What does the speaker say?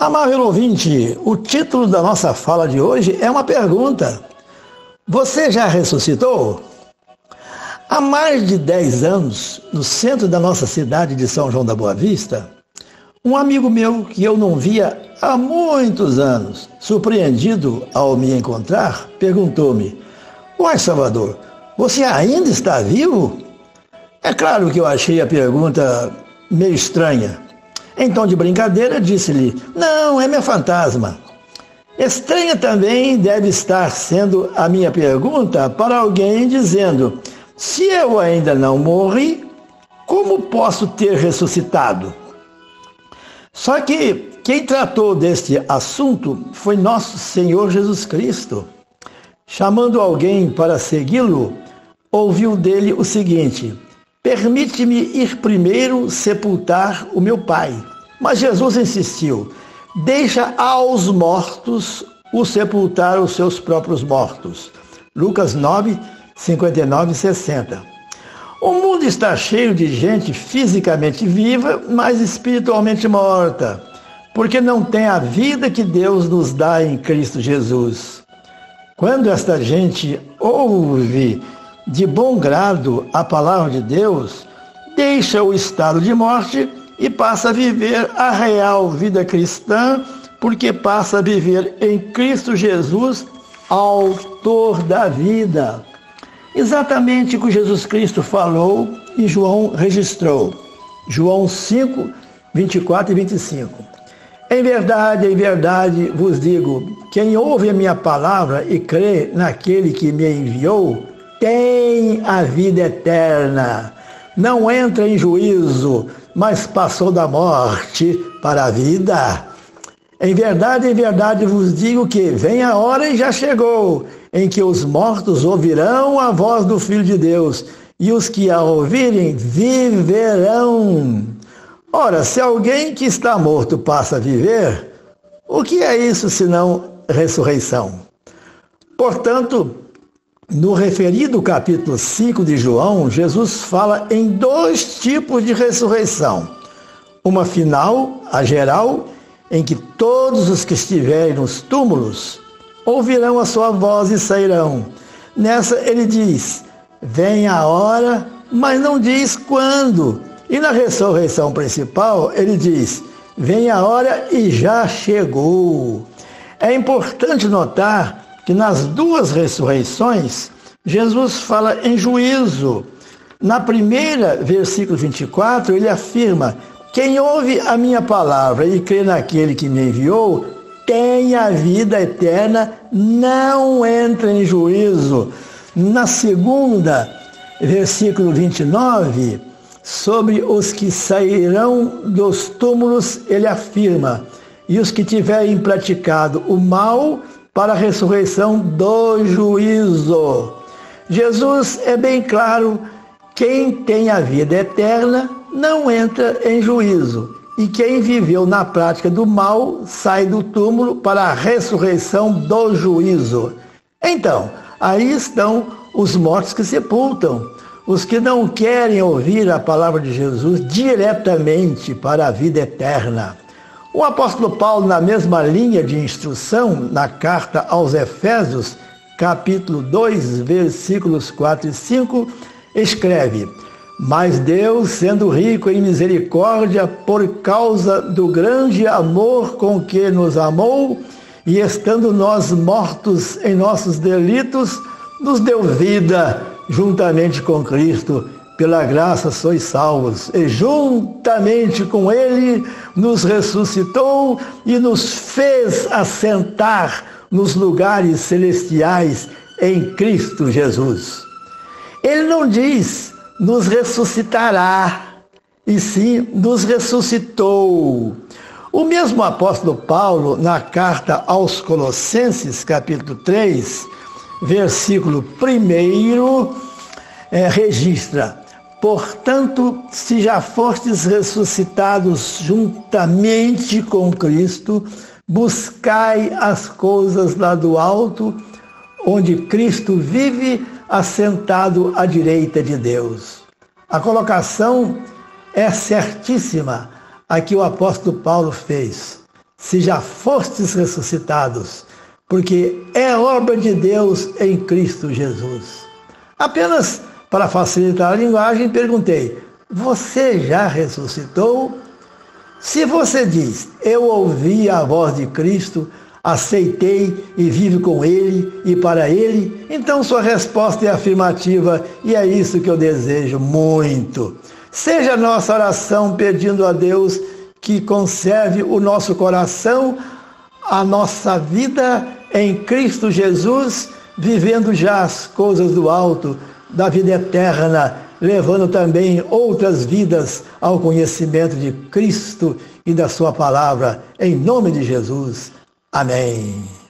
Amável ouvinte, o título da nossa fala de hoje é uma pergunta. Você já ressuscitou? Há mais de 10 anos, no centro da nossa cidade de São João da Boa Vista, um amigo meu que eu não via há muitos anos, surpreendido ao me encontrar, perguntou-me: "Uai, Salvador, você ainda está vivo?" É claro que eu achei a pergunta meio estranha. Em tom de brincadeira, disse-lhe: "Não, é meu fantasma." Estranha também deve estar sendo a minha pergunta para alguém dizendo: "Se eu ainda não morri, como posso ter ressuscitado?" Só que quem tratou deste assunto foi nosso Senhor Jesus Cristo. Chamando alguém para segui-lo, ouviu dele o seguinte: "Permite-me ir primeiro sepultar o meu pai." Mas Jesus insistiu: "Deixa aos mortos o sepultar os seus próprios mortos." Lucas 9, 59 e 60. O mundo está cheio de gente fisicamente viva, mas espiritualmente morta, porque não tem a vida que Deus nos dá em Cristo Jesus. Quando esta gente ouve de bom grado a palavra de Deus, deixa o estado de morte e passa a viver a real vida cristã, porque passa a viver em Cristo Jesus, autor da vida. Exatamente o que Jesus Cristo falou e João registrou. João 5, 24 e 25. Em verdade vos digo, quem ouve a minha palavra e crê naquele que me enviou, tem a vida eterna. Não entra em juízo, mas passou da morte para a vida. Em verdade vos digo que vem a hora e já chegou, em que os mortos ouvirão a voz do Filho de Deus, e os que a ouvirem viverão. Ora, se alguém que está morto passa a viver, o que é isso senão ressurreição? Portanto, no referido capítulo 5 de João, Jesus fala em 2 tipos de ressurreição. Uma final, a geral, em que todos os que estiverem nos túmulos ouvirão a sua voz e sairão. Nessa ele diz: "Vem a hora", mas não diz quando. E na ressurreição principal ele diz: "Vem a hora e já chegou." É importante notar que nas 2 ressurreições, Jesus fala em juízo. Na primeira, versículo 24, ele afirma: "Quem ouve a minha palavra e crê naquele que me enviou, tem a vida eterna, não entra em juízo." Na segunda, versículo 29, sobre os que sairão dos túmulos, ele afirma: "E os que tiverem praticado o mal, para a ressurreição do juízo." Jesus é bem claro: quem tem a vida eterna não entra em juízo, e quem viveu na prática do mal sai do túmulo para a ressurreição do juízo. Então, aí estão os mortos que sepultam, os que não querem ouvir a palavra de Jesus diretamente para a vida eterna. O apóstolo Paulo, na mesma linha de instrução, na carta aos Efésios, capítulo 2, versículos 4 e 5, escreve: "Mas Deus, sendo rico em misericórdia, por causa do grande amor com que nos amou, e estando nós mortos em nossos delitos, nos deu vida juntamente com Cristo. Pela graça sois salvos, e juntamente com Ele nos ressuscitou e nos fez assentar nos lugares celestiais em Cristo Jesus." Ele não diz "nos ressuscitará", e sim "nos ressuscitou." O mesmo apóstolo Paulo, na carta aos Colossenses, capítulo 3, versículo 1, registra: "Portanto, se já fostes ressuscitados juntamente com Cristo, buscai as coisas lá do alto, onde Cristo vive, assentado à direita de Deus." A colocação é certíssima a que o apóstolo Paulo fez. se já fostes ressuscitados, porque é obra de Deus em Cristo Jesus. Apenas para facilitar a linguagem, perguntei: você já ressuscitou? Se você diz: eu ouvi a voz de Cristo, aceitei e vivo com Ele e para Ele, então sua resposta é afirmativa e é isso que eu desejo muito. Seja a nossa oração pedindo a Deus que conserve o nosso coração, a nossa vida em Cristo Jesus, vivendo já as coisas do alto, da vida eterna, levando também outras vidas ao conhecimento de Cristo e da sua palavra, em nome de Jesus. Amém.